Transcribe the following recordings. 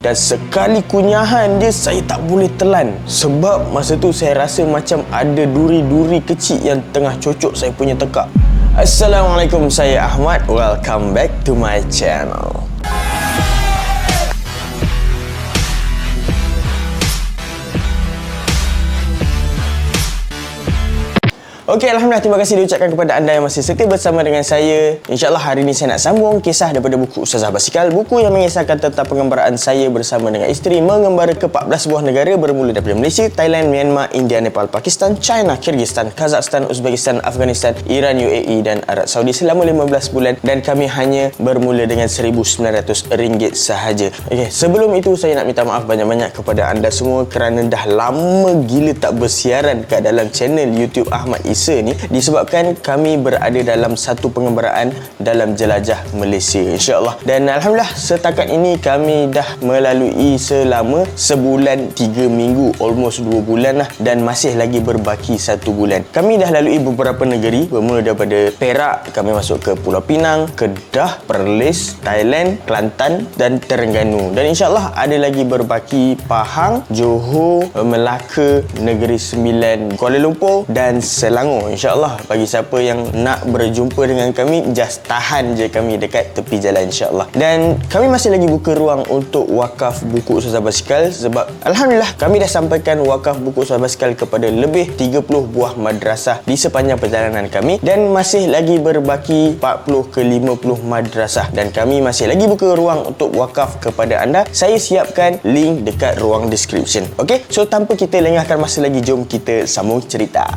Dan sekali kunyahan dia, saya tak boleh telan. Sebab masa tu saya rasa macam ada duri-duri kecil yang tengah cocok saya punya tekak. Assalamualaikum, saya Ahmad. Welcome back to my channel. Okey, Alhamdulillah, terima kasih diucapkan kepada anda yang masih setia bersama dengan saya. InsyaAllah hari ini saya nak sambung kisah daripada buku Ustazah Basikal. Buku yang mengisahkan tentang pengembaraan saya bersama dengan isteri mengembara ke 14 buah negara bermula daripada Malaysia, Thailand, Myanmar, India, Nepal, Pakistan, China, Kyrgyzstan, Kazakhstan, Uzbekistan, Afghanistan, Iran, UAE dan Arab Saudi selama 15 bulan, dan kami hanya bermula dengan RM1,900 sahaja. Okey, sebelum itu saya nak minta maaf banyak-banyak kepada anda semua kerana dah lama gila tak bersiaran kat dalam channel YouTube Ahmad Isa ni, disebabkan kami berada dalam satu pengembaraan dalam jelajah Malaysia, insyaAllah. Dan Alhamdulillah, setakat ini kami dah melalui selama sebulan 3 minggu, almost 2 bulan lah, dan masih lagi berbaki 1 bulan. Kami dah lalui beberapa negeri, bermula daripada Perak, kami masuk ke Pulau Pinang, Kedah, Perlis, Thailand, Kelantan dan Terengganu. Dan insyaAllah ada lagi berbaki Pahang, Johor, Melaka, Negeri Sembilan, Kuala Lumpur dan Selangor. InsyaAllah, bagi siapa yang nak berjumpa dengan kami, just tahan je kami dekat tepi jalan, insyaAllah. Dan kami masih lagi buka ruang untuk wakaf buku Ustazah Basikal, sebab Alhamdulillah kami dah sampaikan wakaf buku Ustazah Basikal kepada lebih 30 buah madrasah di sepanjang perjalanan kami, dan masih lagi berbaki 40 ke 50 madrasah, dan kami masih lagi buka ruang untuk wakaf kepada anda. Saya siapkan link dekat ruang description. Ok, so tanpa kita lengahkan masa lagi, jom kita sambung cerita.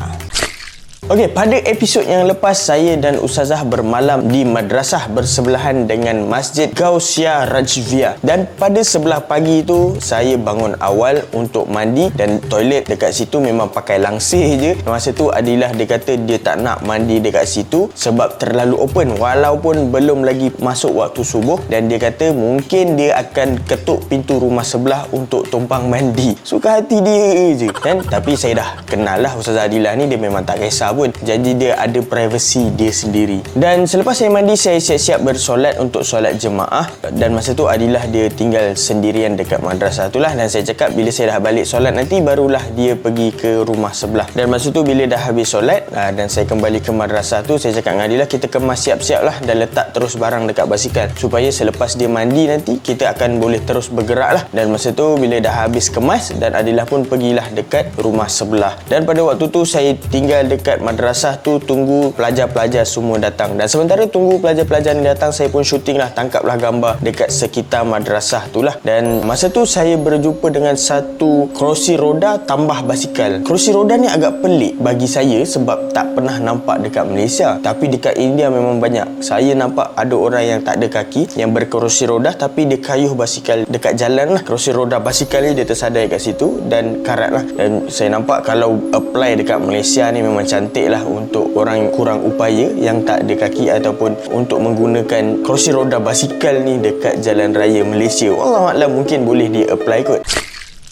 Okey, pada episod yang lepas, saya dan Ustazah bermalam di madrasah bersebelahan dengan Masjid Gausia Rajvia. Dan pada sebelah pagi tu, saya bangun awal untuk mandi, dan toilet dekat situ memang pakai langsir je. Masa tu Adilah dia kata dia tak nak mandi dekat situ sebab terlalu open, walaupun belum lagi masuk waktu subuh, dan dia kata mungkin dia akan ketuk pintu rumah sebelah untuk tumpang mandi. Suka hati dia je kan. Tapi saya dah kenal lah Ustazah Adilah ni, dia memang tak kisah pun. Jadi dia ada privacy dia sendiri. Dan selepas saya mandi, saya siap-siap bersolat untuk solat jemaah. Dan masa tu Adilah dia tinggal sendirian dekat madrasah tu lah. Dan saya cakap bila saya dah balik solat nanti, barulah dia pergi ke rumah sebelah. Dan masa tu bila dah habis solat dan saya kembali ke madrasah tu, saya cakap dengan Adilah, kita kemas siap-siap lah dan letak terus barang dekat basikal, supaya selepas dia mandi nanti kita akan boleh terus bergerak lah. Dan masa tu bila dah habis kemas, dan Adilah pun pergilah dekat rumah sebelah. Dan pada waktu tu saya tinggal dekat madrasah tu, tunggu pelajar-pelajar semua datang. Dan sementara tunggu pelajar-pelajar ni datang, saya pun syuting lah, tangkaplah gambar dekat sekitar madrasah tu lah. Dan masa tu saya berjumpa dengan satu kerusi roda tambah basikal. Kerusi roda ni agak pelik bagi saya sebab tak pernah nampak dekat Malaysia, tapi dekat India memang banyak. Saya nampak ada orang yang tak ada kaki, yang berkerusi roda, tapi dia kayuh basikal dekat jalan lah. Kerusi roda basikal ni dia tersadai kat situ dan karat lah. Dan saya nampak kalau apply dekat Malaysia ni memang cantik lah untuk orang kurang upaya yang tak ada kaki, ataupun untuk menggunakan kerusi roda basikal ni dekat jalan raya Malaysia. Wallahualam, mungkin boleh di-apply kot.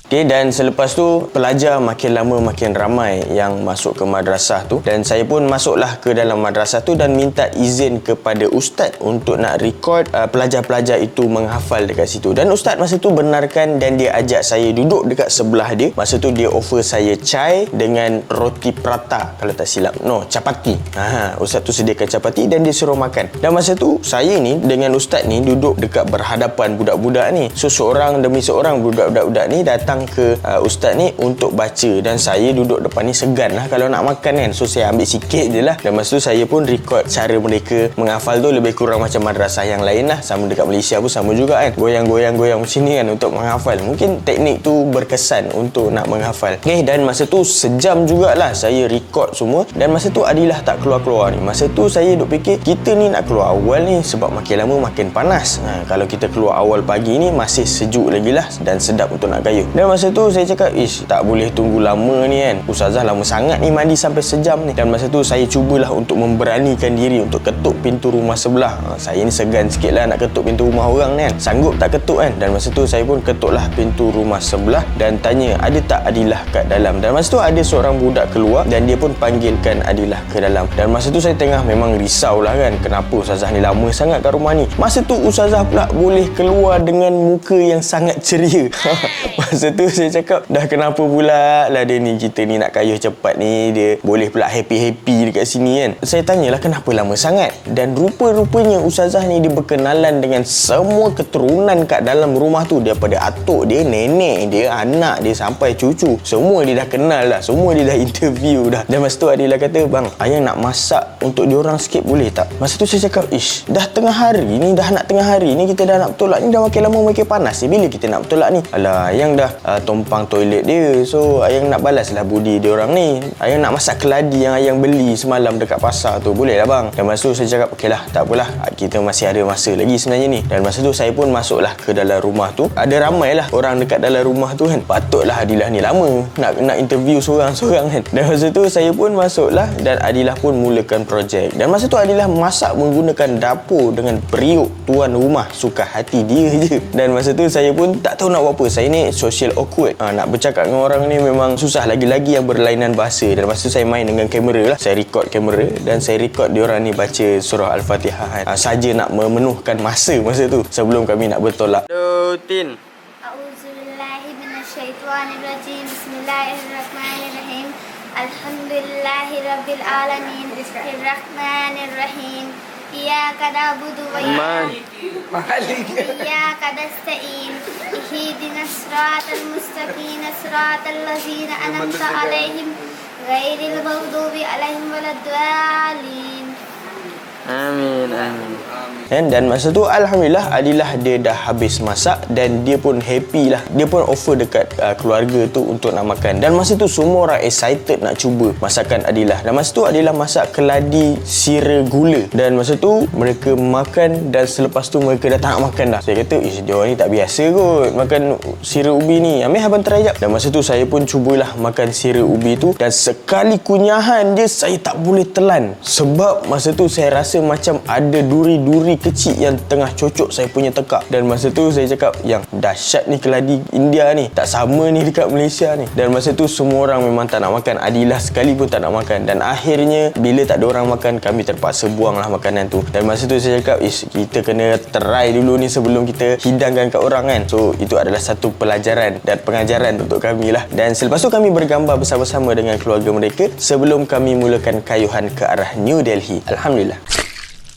Okay, dan selepas tu pelajar makin lama makin ramai yang masuk ke madrasah tu, dan saya pun masuklah ke dalam madrasah tu dan minta izin kepada ustaz untuk nak record pelajar-pelajar itu menghafal dekat situ. Dan ustaz masa tu benarkan, dan dia ajak saya duduk dekat sebelah dia. Masa tu dia offer saya chai dengan roti prata, kalau tak silap. No, capati. Ustaz tu sediakan capati dan dia suruh makan. Dan masa tu saya ni dengan ustaz ni duduk dekat berhadapan budak-budak ni. So seorang demi seorang budak-budak ni datang ke ustaz ni untuk baca, dan saya duduk depan ni segan lah kalau nak makan kan. So saya ambil sikit je lah. Dan masa tu saya pun record cara mereka menghafal tu, lebih kurang macam madrasah yang lain lah. Sama dekat Malaysia pun sama juga kan, goyang-goyang macam ni kan untuk menghafal. Mungkin teknik tu berkesan untuk nak menghafal. Okay, dan masa tu sejam jugalah saya record semua. Dan masa tu Adilah tak keluar-keluar ni. Masa tu saya duk fikir, kita ni nak keluar awal ni sebab makin lama makin panas. Kalau kita keluar awal pagi ni masih sejuk lagi lah dan sedap untuk nak kayuh. Dan Dan masa tu saya cakap, ish, tak boleh tunggu lama ni kan, ustazah lama sangat ni mandi sampai sejam ni. Dan masa tu saya cubalah untuk memberanikan diri untuk ketuk pintu rumah sebelah. Saya ni segan sikit lah nak ketuk pintu rumah orang ni kan, sanggup tak ketuk kan. Dan masa tu saya pun ketuklah pintu rumah sebelah dan tanya ada tak Adilah kat dalam. Dan masa tu ada seorang budak keluar dan dia pun panggilkan Adilah ke dalam. Dan masa tu saya tengah memang risau lah kan, kenapa ustazah ni lama sangat kat rumah ni. Masa tu ustazah pula boleh keluar dengan muka yang sangat ceria. Masa tu saya cakap, dah kenapa pula lah dia ni, kita ni nak kayuh cepat ni, dia boleh pula happy-happy dekat sini kan. Saya tanyalah kenapa lama sangat. Dan rupa-rupanya ustazah ni dia berkenalan dengan semua keturunan kat dalam rumah tu, daripada atuk dia, nenek dia, anak dia sampai cucu, semua dia dah kenal dah, semua dia dah interview dah. Dan masa tu Adilah kata, bang, ayah nak masak untuk diorang sikit boleh tak? Masa tu saya cakap, ish, dah tengah hari ni, dah nak tengah hari ni, kita dah nak bertolak ni, dah makin lama makin panas ni, bila kita nak bertolak ni? Alah, ayang dah tumpang toilet dia, so ayang nak balaslah budi diorang ni. Ayang nak masak keladi yang ayang beli semalam dekat pasar tu, boleh lah bang? Dan masa tu saya cakap, okey lah, tak apalah, kita masih ada masa lagi sebenarnya ni. Dan masa tu saya pun masuklah ke dalam rumah tu. Ada ramai lah orang dekat dalam rumah tu kan. Patutlah Adilah ni lama nak interview seorang-seorang kan. Dan masa tu saya pun masuklah dan Adilah pun mulakan projek. Dan masa tu Adilah masak menggunakan dapur dengan periuk tuan rumah suka hati dia je. Dan masa tu saya pun tak tahu nak buat apa. Saya ni social awkward. Nak bercakap dengan orang ni memang susah, lagi-lagi yang berlainan bahasa. Dan masa tu saya main dengan kamera lah. Saya record kamera dan saya record diorang ni baca surah Al-Fatihah kan. Saja nak memenuhkan masa tu sebelum kami nak bertolak. Rutin. A'udzubillahi minasyaitonirrajim. Bismillahirrahmanirrahim. Alhamdulillahirabbil alamin. Bismillahirrahmanirrahim. Iyyaka na'budu wa iyyaka nasta'in. Ihdinas siratal mustaqim, siratal ladzina an'amta 'alaihim ghairil maghdubi alaihim waladdallin. Amin, amin. Dan masa tu Alhamdulillah Adilah dia dah habis masak dan dia pun happy lah. Dia pun offer dekat keluarga tu untuk nak makan. Dan masa tu semua orang excited nak cuba masakan Adilah. Dan masa tu Adilah masak keladi sira gula. Dan masa tu mereka makan dan selepas tu mereka dah tak nak makan dah. Saya kata, dia orang ni tak biasa kot makan sira ubi ni. Ambil abang try jap. Dan masa tu saya pun cubalah makan sira ubi tu. Dan sekali kunyahan je saya tak boleh telan. Sebab masa tu saya rasa macam ada duri-duri kecil yang tengah cocok saya punya tekak. Dan masa tu saya cakap, yang dahsyat ni keladi India ni, tak sama ni dekat Malaysia ni. Dan masa tu semua orang memang tak nak makan. Adilah sekali pun tak nak makan. Dan akhirnya bila tak ada orang makan, kami terpaksa buanglah makanan tu. Dan masa tu saya cakap, kita kena try dulu ni sebelum kita hidangkan kat orang kan. So itu adalah satu pelajaran dan pengajaran untuk kami lah. Dan selepas tu kami bergambar bersama-sama dengan keluarga mereka sebelum kami mulakan kayuhan ke arah New Delhi. Alhamdulillah.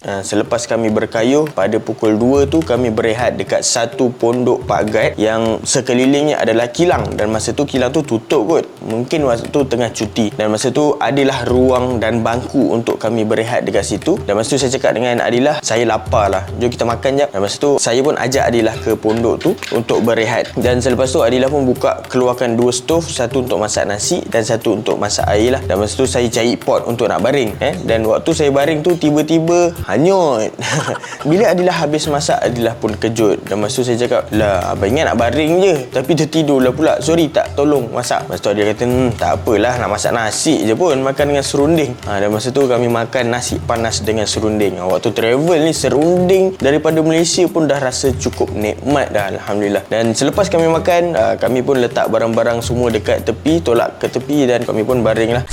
Selepas kami berkayuh pada pukul 2 tu, kami berehat dekat satu pondok Pak Guide yang sekelilingnya adalah kilang. Dan masa tu kilang tu tutup kot, mungkin waktu tu tengah cuti. Dan masa tu adalah ruang dan bangku untuk kami berehat dekat situ. Dan masa tu saya cakap dengan Adilah, saya lapar lah, jom kita makan jap. Dan masa tu saya pun ajak Adilah ke pondok tu untuk berehat. Dan selepas tu Adilah pun keluarkan 2 stov, satu untuk masak nasi dan satu untuk masak air lah. Dan masa tu saya cari pot untuk nak baring Dan waktu saya baring tu tiba-tiba hanyut. Bila Adilah habis masak, Adilah pun kejut. Dan masa tu saya cakap, lah abang ingat nak baring je tapi tertidur lah pula, sorry tak tolong masak. Masa tu Adilah kata, tak apalah, nak masak nasi je pun, makan dengan serunding. Dan masa tu kami makan nasi panas dengan serunding. Waktu travel ni serunding daripada Malaysia pun dah rasa cukup nikmat dah, Alhamdulillah. Dan selepas kami makan, kami pun letak barang-barang semua dekat tepi, tolak ke tepi dan kami pun baring lah.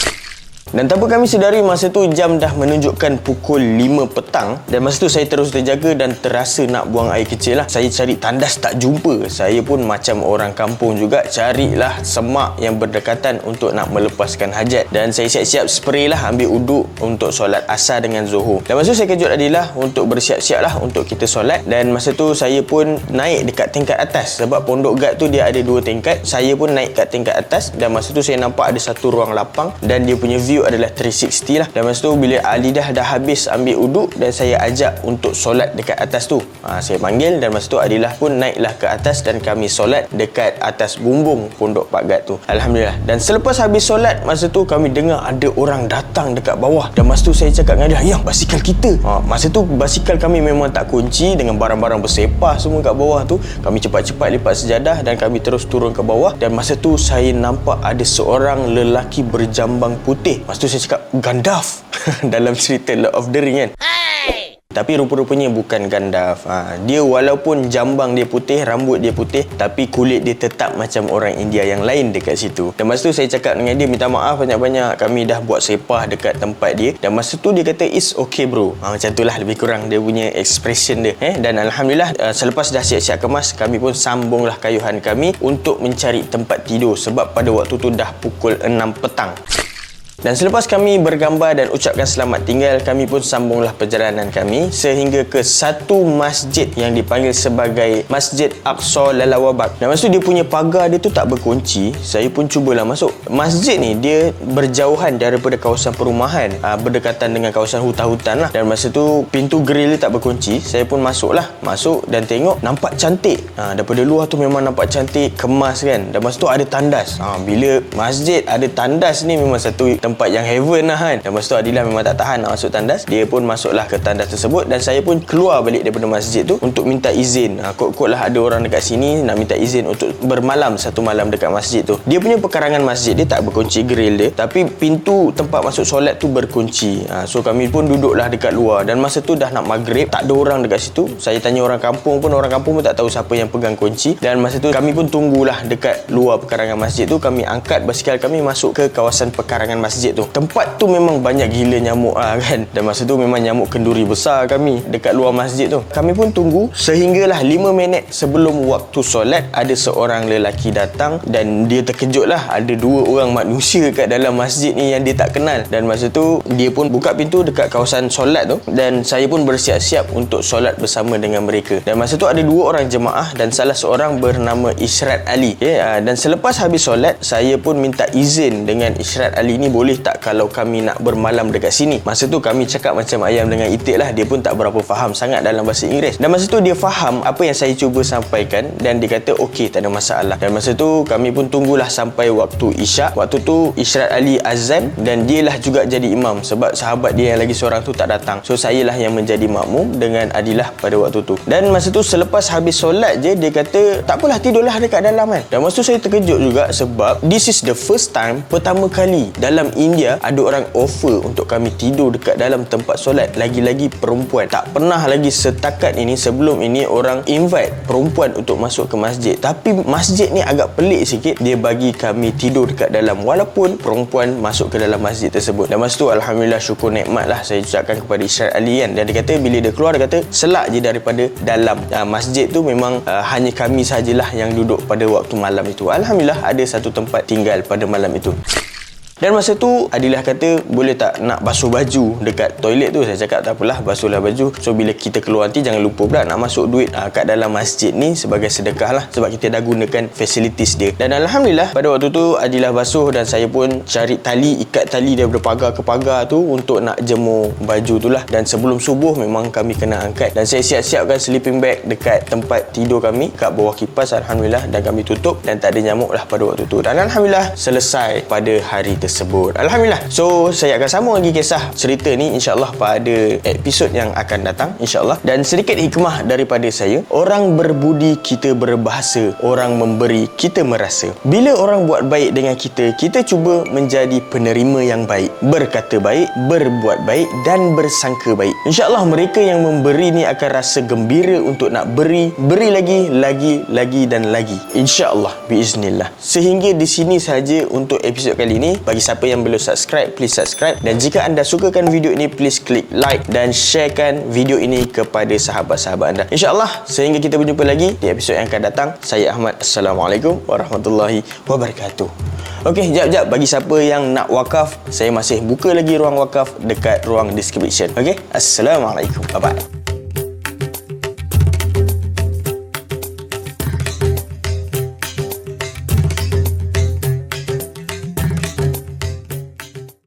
Dan tanpa kami sedari, masa tu jam dah menunjukkan pukul 5 petang. Dan masa tu saya terus terjaga dan terasa nak buang air kecil lah. Saya cari tandas tak jumpa. Saya pun macam orang kampung juga, carilah semak yang berdekatan untuk nak melepaskan hajat. Dan saya siap-siap spray lah, ambil uduk untuk solat asar dengan zuhur. Dan masa tu saya kejut Adilah untuk bersiap-siap lah untuk kita solat. Dan masa tu saya pun naik dekat tingkat atas, sebab pondok guard tu dia ada 2 tingkat. Saya pun naik kat tingkat atas. Dan masa tu saya nampak ada satu ruang lapang dan dia punya view video adalah 360 lah. Dan masa tu bila Alidah dah habis ambil uduk dan saya ajak untuk solat dekat atas tu, saya panggil dan masa tu Adilah pun naiklah ke atas dan kami solat dekat atas bumbung pondok Pak Gad tu. Alhamdulillah. Dan selepas habis solat, masa tu kami dengar ada orang datang dekat bawah. Dan masa tu saya cakap dengan dia, yang basikal kita. Masa tu basikal kami memang tak kunci dengan barang-barang bersepah semua kat bawah tu. Kami cepat-cepat lipat sejadah dan kami terus turun ke bawah. Dan masa tu saya nampak ada seorang lelaki berjambang putih. Masa tu saya cakap, Gandalf dalam cerita Lord of the Ring kan. Tapi rupa-rupanya bukan Gandalf. Dia walaupun jambang dia putih, rambut dia putih, tapi kulit dia tetap macam orang India yang lain dekat situ. Dan masa tu saya cakap dengan dia, minta maaf banyak-banyak, kami dah buat sepah dekat tempat dia. Dan masa tu dia kata, it's okay bro. Macam tu lah lebih kurang dia punya expression dia. Dan Alhamdulillah, selepas dah siap-siap kemas, kami pun sambunglah kayuhan kami untuk mencari tempat tidur. Sebab pada waktu tu dah pukul 6 petang. Dan selepas kami bergambar dan ucapkan selamat tinggal, kami pun sambunglah perjalanan kami sehingga ke satu masjid yang dipanggil sebagai Masjid Aqsa Lalawabak. Dan masa tu dia punya pagar dia tu tak berkunci. Saya pun cubalah masuk. Masjid ni dia berjauhan daripada kawasan perumahan, berdekatan dengan kawasan hutan-hutan lah. Dan masa tu pintu grill dia tak berkunci. Saya pun masuklah. Masuk dan tengok nampak cantik. Daripada luar tu memang nampak cantik, kemas kan. Dan masa tu ada tandas. Bila masjid ada tandas ni memang satu tempat yang heaven lah kan. Dan masa tu Adilah memang tak tahan nak masuk tandas. Dia pun masuklah ke tandas tersebut dan saya pun keluar balik daripada masjid tu untuk minta izin. Kot-kot lah ada orang dekat sini nak minta izin untuk bermalam satu malam dekat masjid tu. Dia punya pekarangan masjid dia tak berkunci grill dia, tapi pintu tempat masuk solat tu berkunci. So kami pun duduklah dekat luar dan masa tu dah nak maghrib, tak ada orang dekat situ. Saya tanya orang kampung pun tak tahu siapa yang pegang kunci. Dan masa tu kami pun tunggulah dekat luar pekarangan masjid tu. Kami angkat basikal kami masuk ke kawasan pekarangan masjid tu. Tempat tu memang banyak gila nyamuk kan. Dan masa tu memang nyamuk kenduri besar kami dekat luar masjid tu. Kami pun tunggu sehinggalah 5 minit sebelum waktu solat ada seorang lelaki datang dan dia terkejut lah. Ada 2 orang manusia kat dalam masjid ni yang dia tak kenal. Dan masa tu dia pun buka pintu dekat kawasan solat tu dan saya pun bersiap-siap untuk solat bersama dengan mereka. Dan masa tu ada 2 orang jemaah dan salah seorang bernama Ishrat Ali. Dan selepas habis solat, saya pun minta izin dengan Ishrat Ali ni, boleh tak kalau kami nak bermalam dekat sini. Masa tu kami cakap macam ayam dengan itik lah. Dia pun tak berapa faham sangat dalam bahasa Inggeris. Dan masa tu dia faham apa yang saya cuba sampaikan dan dia kata okey, tak ada masalah. Dan masa tu kami pun tunggulah sampai waktu Isyak. Waktu tu Ishrat Ali azan dan dialah juga jadi imam sebab sahabat dia yang lagi seorang tu tak datang. So sayalah yang menjadi makmum dengan Adilah pada waktu tu. Dan masa tu selepas habis solat je dia kata tak apalah, tidurlah dekat dalam kan. Dan masa tu saya terkejut juga sebab this is the first time, pertama kali dalam India ada orang offer untuk kami tidur dekat dalam tempat solat, lagi-lagi perempuan. Tak pernah lagi setakat ini, sebelum ini orang invite perempuan untuk masuk ke masjid. Tapi masjid ni agak pelik sikit, dia bagi kami tidur dekat dalam walaupun perempuan masuk ke dalam masjid tersebut. Dan masa tu Alhamdulillah, syukur nikmat lah saya ucapkan kepada Ishrat Ali kan. Dan dia kata bila dia keluar, dia kata selak je daripada dalam masjid tu memang hanya kami sajalah yang duduk pada waktu malam itu. Alhamdulillah ada satu tempat tinggal pada malam itu. Dan masa tu Adilah kata boleh tak nak basuh baju dekat toilet tu. Saya cakap tak apalah, basuhlah baju. So bila kita keluar nanti jangan lupa pula nak masuk duit kat dalam masjid ni sebagai sedekah lah, sebab kita dah gunakan facilities dia. Dan Alhamdulillah pada waktu tu Adilah basuh dan saya pun cari tali, ikat tali daripada pagar ke pagar tu untuk nak jemur baju tu lah. Dan sebelum subuh memang kami kena angkat. Dan saya siap-siapkan sleeping bag dekat tempat tidur kami kat bawah kipas. Alhamdulillah, dan kami tutup dan tak ada nyamuk lah pada waktu tu. Dan Alhamdulillah selesai pada hari tersebut. Alhamdulillah. So saya akan sambung lagi kisah cerita ni insyaAllah pada episod yang akan datang insyaAllah. Dan sedikit hikmah daripada saya, orang berbudi kita berbahasa, orang memberi kita merasa. Bila orang buat baik dengan kita, kita cuba menjadi penerima yang baik, berkata baik, berbuat baik dan bersangka baik. InsyaAllah mereka yang memberi ni akan rasa gembira untuk nak beri lagi dan lagi, InsyaAllah, biiznillah. Sehingga di sini saja untuk episod kali ini. Bagi siapa yang belum subscribe, please subscribe. Dan jika anda sukakan video ini, please klik like dan sharekan video ini kepada sahabat-sahabat anda. InsyaAllah, sehingga kita berjumpa lagi di episod yang akan datang. Saya Ahmad. Assalamualaikum warahmatullahi wabarakatuh. Okey, jap. Bagi siapa yang nak wakaf, saya masih buka lagi ruang wakaf dekat ruang description. Okey, Assalamualaikum. Bye-bye.